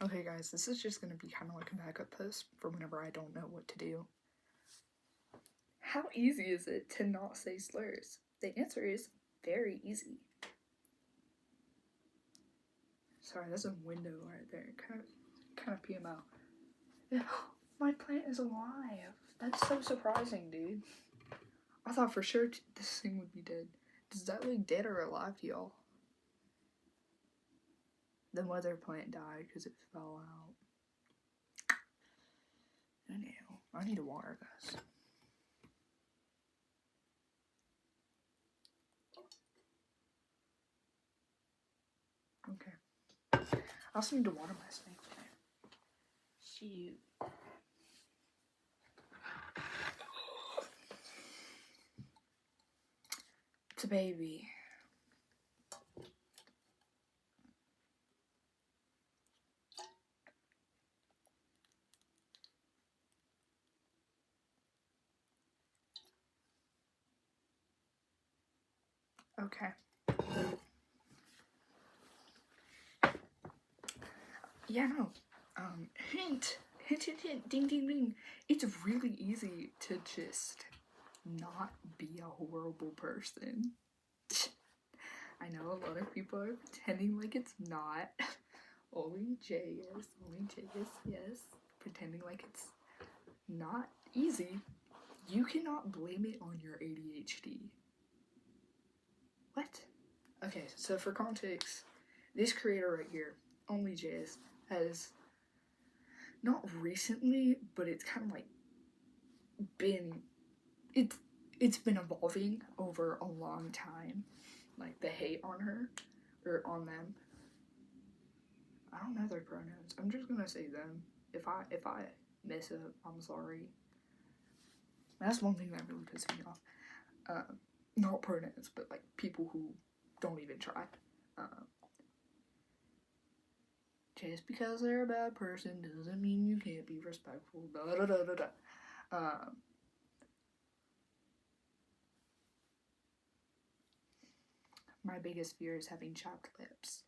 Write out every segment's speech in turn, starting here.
Okay guys, this is just gonna be kind of like a backup post for whenever I don't know what to do. How easy is it to not say slurs? The answer is very easy. Sorry, that's a window right there. Kind of pee him out. My plant is alive. That's so surprising, dude. I thought for sure this thing would be dead. Does that look dead or alive to y'all? The mother plant died because it fell out. Anyhow, I need to water this. Okay. I also need to water my snake plant. Shoot. It's a baby. Okay. Yeah, no. Hint, ding, ding, ding. It's really easy to just not be a horrible person. I know a lot of people are pretending like it's not. OnlyJayus, yes. Pretending like it's not easy. You cannot blame it on your ADHD. What? Okay, so for context, this creator right here, OnlyJayus, has not recently, but it's kind of like been it's been evolving over a long time. Like the hate on her or on them. I don't know their pronouns. I'm just gonna say them. If I mess up, I'm sorry. That's one thing that really pisses me off. Not pronouns, but like people who don't even try. Just because they're a bad person doesn't mean you can't be respectful. Da da da da da. My biggest fear is having chapped lips.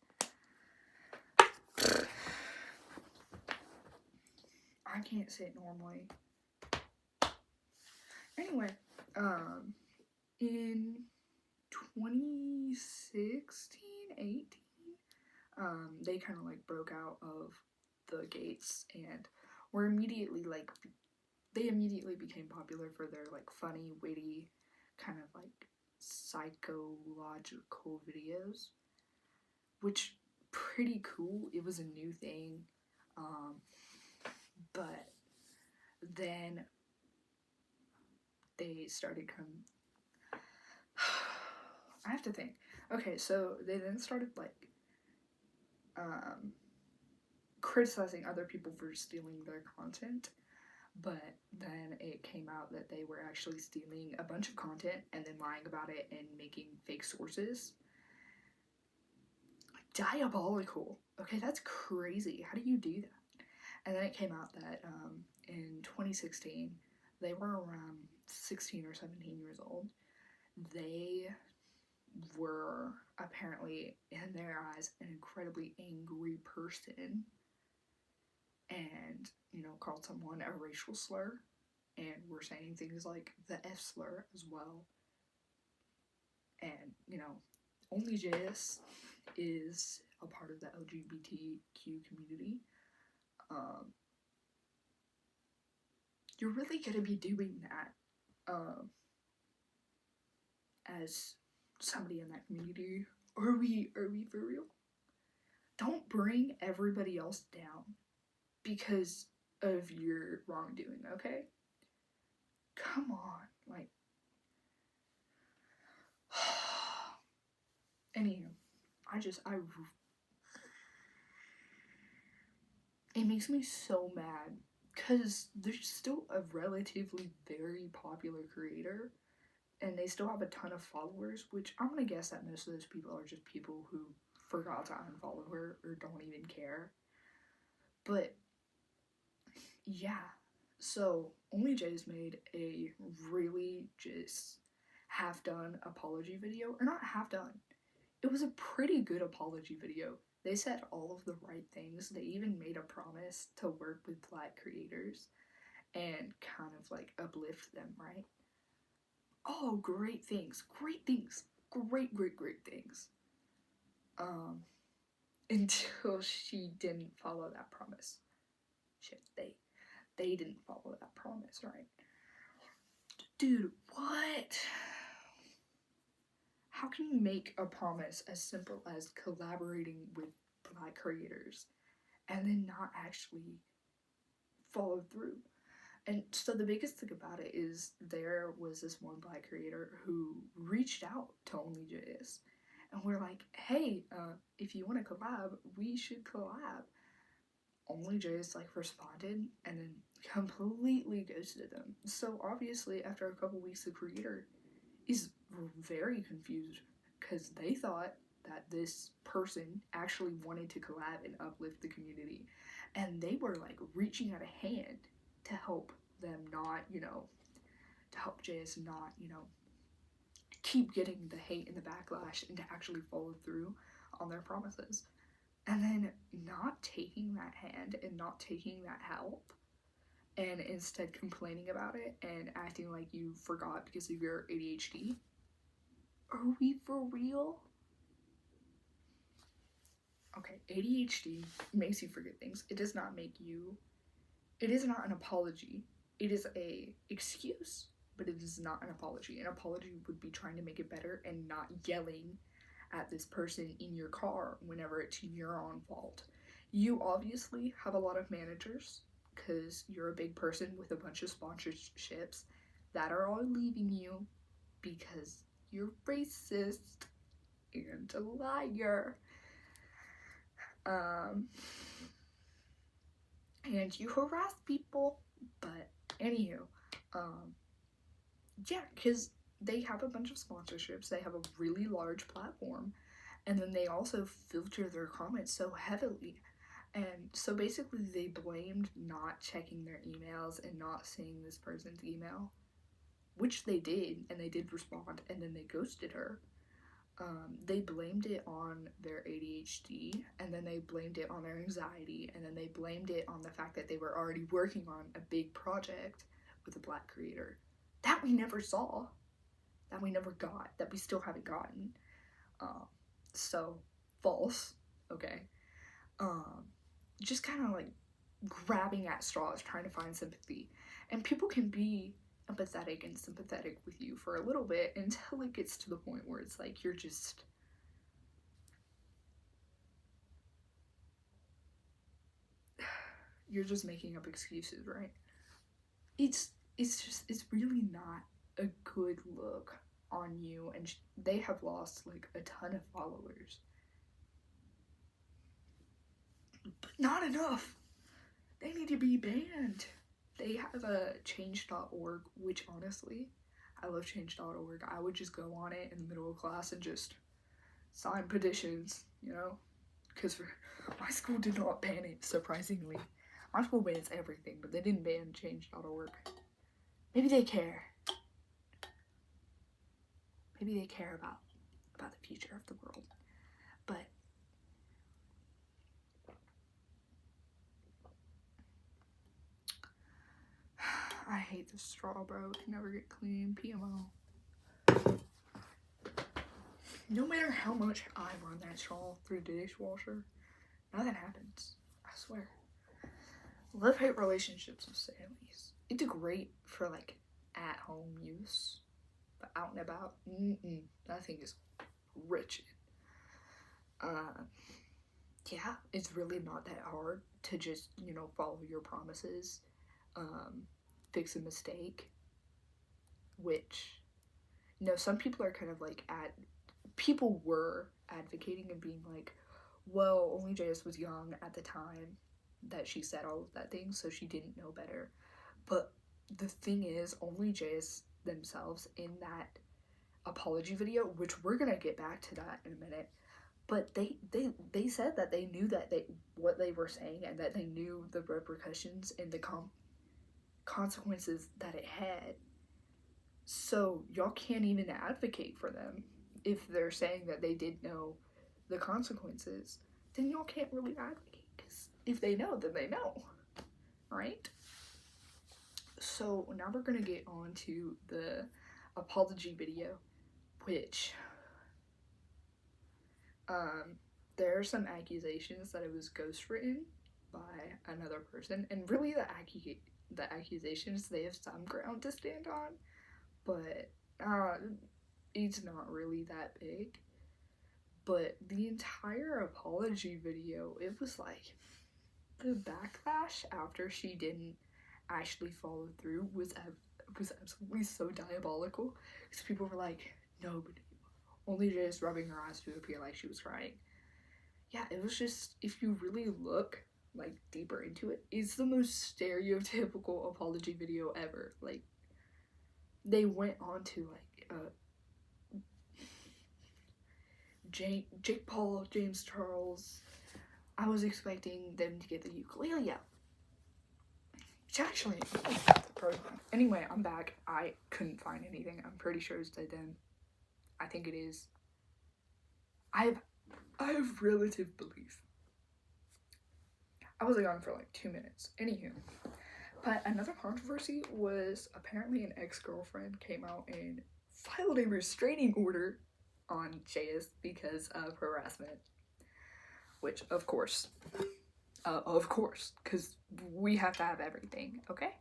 I can't sit normally. Anyway, in 2016, 18, they kind of like broke out of the gates and were immediately like, they immediately became popular for their like funny, witty, kind of like psychological videos, which pretty cool. It was a new thing, but then they started I have to think. Okay, so they then started like criticizing other people for stealing their content, but then it came out that they were actually stealing a bunch of content and then lying about it and making fake sources. Diabolical. Okay, that's crazy. How do you do that? And then it came out that in 2016, they were around 16 or 17 years old. They were apparently, in their eyes, an incredibly angry person and, you know, called someone a racial slur and were saying things like the F slur as well. And, you know, OnlyJayus is a part of the LGBTQ community. You're really gonna be doing that as somebody in that community. Are we for real? Don't bring everybody else down because of your wrongdoing, okay? Come on, like. Anywho, it makes me so mad because they're still a relatively very popular creator and they still have a ton of followers, which I'm gonna guess that most of those people are just people who forgot to unfollow her or don't even care. But yeah, so OnlyJayus made a really just half-done apology video, or not half-done. It was a pretty good apology video. They said all of the right things. They even made a promise to work with Black creators and kind of like uplift them, right? Oh, great things, great things, great things. Until she didn't follow that promise. Shit, they didn't follow that promise, right? Dude, what? How can you make a promise as simple as collaborating with Black creators and then not actually follow through? And so the biggest thing about it is there was this one Black creator who reached out to OnlyJayus, and we're like, hey, if you want to collab, we should collab. OnlyJayus like responded and then completely ghosted them. So obviously after a couple weeks, the creator is very confused because they thought that this person actually wanted to collab and uplift the community, and they were like reaching out a hand to help them not, to help JS not, keep getting the hate and the backlash and to actually follow through on their promises. And then not taking that hand and not taking that help and instead complaining about it and acting like you forgot because of your ADHD. Are we for real? Okay, ADHD makes you forget things. It does not make you, it is not an apology. It is a excuse, but it is not an apology. An apology would be trying to make it better and not yelling at this person in your car whenever it's your own fault. You obviously have a lot of managers because you're a big person with a bunch of sponsorships that are all leaving you because you're racist and a liar. And you harass people, but anywho, yeah, because they have a bunch of sponsorships, they have a really large platform, and then they also filter their comments so heavily. And so basically they blamed not checking their emails and not seeing this person's email, which they did, and they did respond, and then they ghosted her. They blamed it on their ADHD, and then they blamed it on their anxiety, and then they blamed it on the fact that they were already working on a big project with a Black creator that we never saw, that we never got, that we still haven't gotten. So false, okay. Just kind of like grabbing at straws, trying to find sympathy, and people can be empathetic and sympathetic with you for a little bit until it gets to the point where it's like you're just making up excuses, right? It's really not a good look on you, and they have lost like a ton of followers, but not enough. They need to be banned. They have a change.org, which honestly, I love change.org. I would just go on it in the middle of class and just sign petitions, because my school did not ban it, surprisingly. My school bans everything, but they didn't ban change.org. Maybe they care. Maybe they care about the future of the world. But I hate this straw, bro. It can never get clean. PMO. No matter how much I run that straw through the dishwasher, nothing happens. I swear. Love-hate relationships with Staley's. It's great for like at-home use, but out and about, that thing is rich. Yeah, it's really not that hard to just, follow your promises, fix a mistake, which, some people are kind of like people were advocating and being like, well, OnlyJayus was young at the time that she said all of that thing, so she didn't know better. But the thing is, OnlyJayus themselves in that apology video, which we're gonna get back to that in a minute, but they said that they knew that what they were saying, and that they knew the repercussions and the consequences that it had. So y'all can't even advocate for them if they're saying that they did know the consequences. then y'all can't really advocate, because if they know, then they know, right? So now we're gonna get on to the apology video, which there are some accusations that it was ghostwritten by another person, and really the accusations, they have some ground to stand on, but it's not really that big. But the entire apology video, it was like, the backlash after she didn't actually follow through was absolutely so diabolical, because people were like, no, but OnlyJayus rubbing her eyes to appear like she was crying. Yeah, it was just, if you really look like deeper into it, it's the most stereotypical apology video ever. Like, they went on to like Jake Paul, James Charles. I was expecting them to get the ukulele out. Which actually, anyway, I'm back. I couldn't find anything. I'm pretty sure it's dead then. I think it is. I have relative belief. I was gone for like 2 minutes. Anywho. But another controversy was apparently an ex-girlfriend came out and filed a restraining order on Jayus because of harassment. Which, of course, because we have to have everything, okay?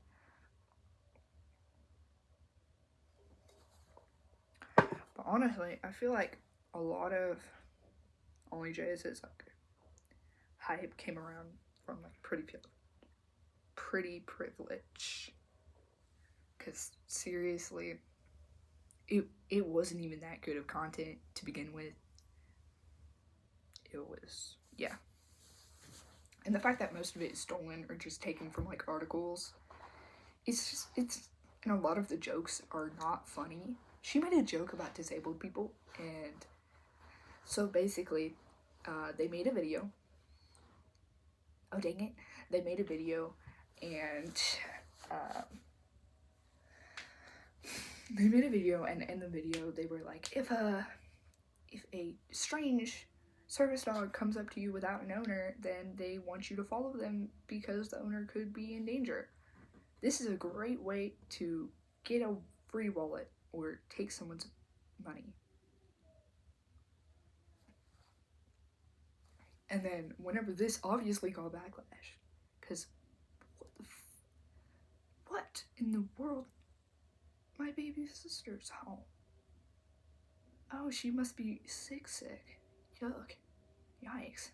But honestly, I feel like a lot of OnlyJayus' like hype came around from like pretty privilege. Because seriously, it wasn't even that good of content to begin with. It was, yeah. And the fact that most of it is stolen or just taken from like articles, it's and a lot of the jokes are not funny. She made a joke about disabled people, and so basically, they made a video. Oh dang it! They made a video, and and in the video they were like, if a strange service dog comes up to you without an owner, then they want you to follow them because the owner could be in danger. This is a great way to get a free wallet or take someone's money. And then whenever this obviously got backlash, because what in the world? My baby sister's home. Oh, she must be sick. Yuck. Yikes.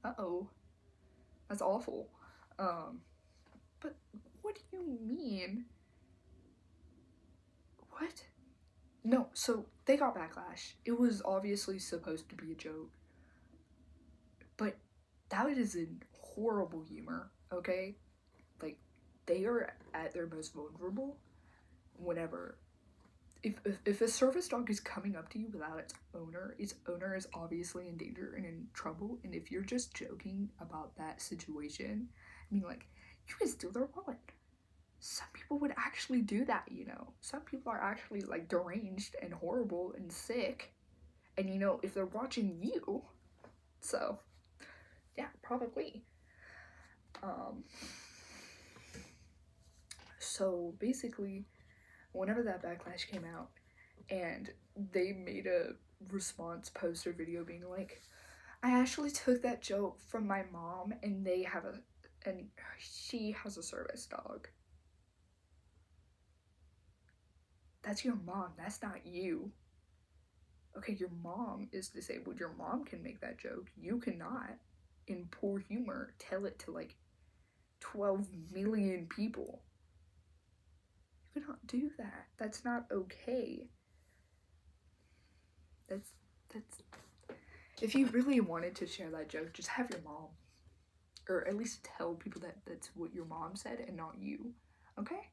Uh-oh. That's awful. But what do you mean? What? No, so they got backlash. It was obviously supposed to be a joke. But that is in horrible humor, okay? Like, they are at their most vulnerable whenever if a service dog is coming up to you without its owner is obviously in danger and in trouble, and if you're just joking about that situation, I mean, like, you can steal their wallet. Some people would actually do that, you know. Some people are actually, like, deranged and horrible and sick, and, you know, if they're watching you, so, yeah, probably. So, basically, whenever that backlash came out, and they made a response post or video being like, I actually took that joke from my mom, and she has a service dog. That's your mom, that's not you. Okay, your mom is disabled, your mom can make that joke, you cannot, in poor humor, tell it to like 12 million people. You cannot do that. That's not okay. That's if you really wanted to share that joke, just have your mom, or at least tell people that that's what your mom said and not you, okay?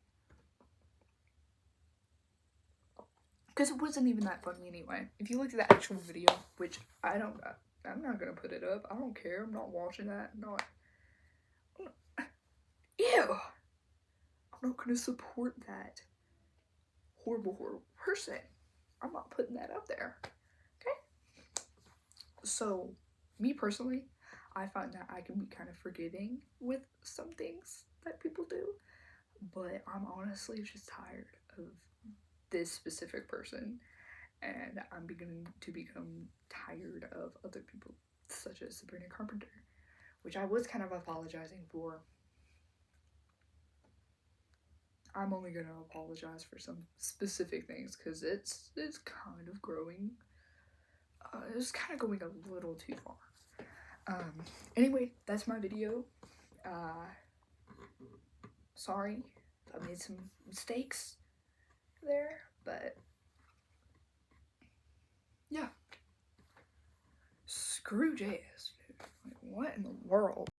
Because it wasn't even that funny anyway. If you look at the actual video, which I'm not gonna put it up. I don't care. I'm not watching that. Ew. I'm not gonna support that horrible person. I'm not putting that up there. Okay? So, me personally, I find that I can be kind of forgiving with some things that people do, but I'm honestly just tired of this specific person, and I'm beginning to become tired of other people, such as Sabrina Carpenter, which I was kind of apologizing for. I'm only gonna apologize for some specific things because it's kind of growing. It's kind of going a little too far. Anyway, that's my video. Sorry if I made some mistakes there, but yeah. Screw JS, dude. Like, what in the world?